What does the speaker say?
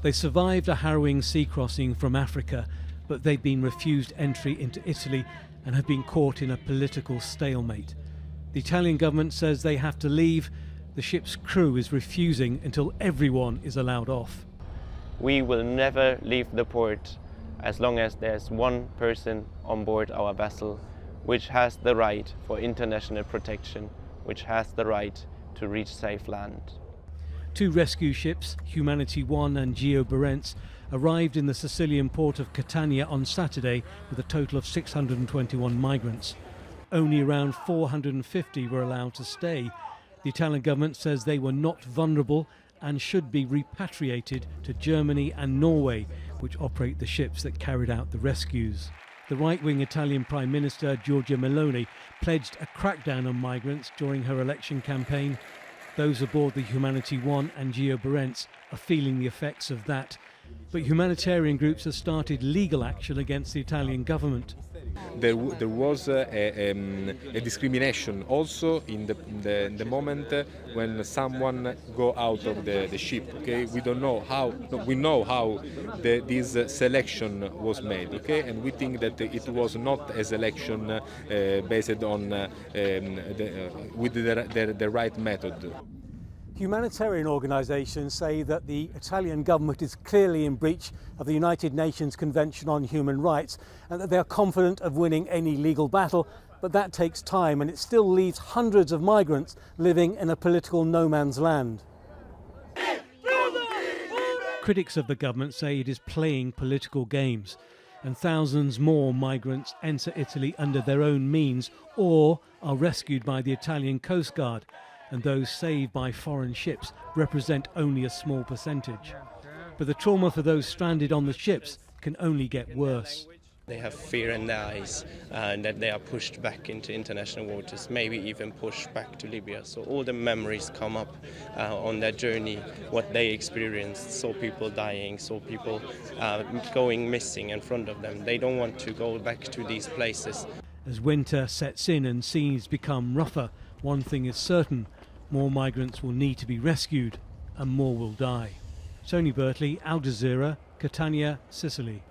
They survived a harrowing sea crossing from Africa, but they've been refused entry into Italy and have been caught in a political stalemate. The Italian government says they have to leave. The ship's crew is refusing until everyone is allowed off. We will never leave the port as long as there's one person on board our vessel which has the right for international protection, which has the right to reach safe land. 2 rescue ships, Humanity 1 and GOVT, arrived in the Sicilian port of Catania on Saturday with a total of 621 migrants. Only around 450 were allowed to stay. The Italian government says they were not vulnerable and should be repatriated to Germany and Norway, which operate the ships that carried out the rescues. The right-wing Italian Prime Minister Giorgia Meloni pledged a crackdown on migrants during her election campaign. Those aboard the Humanity 1 and GOVT are feeling the effects of that. But humanitarian groups have started legal action against the Italian government. There was a discrimination also in the moment when someone go out of the ship. Okay, we don't know how. No, we know how this selection was made. Okay, and we think that it was not a selection based on with the right method. Humanitarian organisations say that the Italian government is clearly in breach of the United Nations Convention on Human Rights and that they are confident of winning any legal battle, but that takes time and it still leaves hundreds of migrants living in a political no man's land. Critics of the government say it is playing political games, and thousands more migrants enter Italy under their own means or are rescued by the Italian Coast Guard, and those saved by foreign ships represent only a small percentage. But the trauma for those stranded on the ships can only get worse. They have fear in their eyes and that they are pushed back into international waters, maybe even pushed back to Libya. So all the memories come up on their journey, what they experienced, saw people dying, saw people going missing in front of them. They don't want to go back to these places. As winter sets in and seas become rougher, one thing is certain: more migrants will need to be rescued and more will die. Tony Birtley, Jazeera, Catania, Sicily.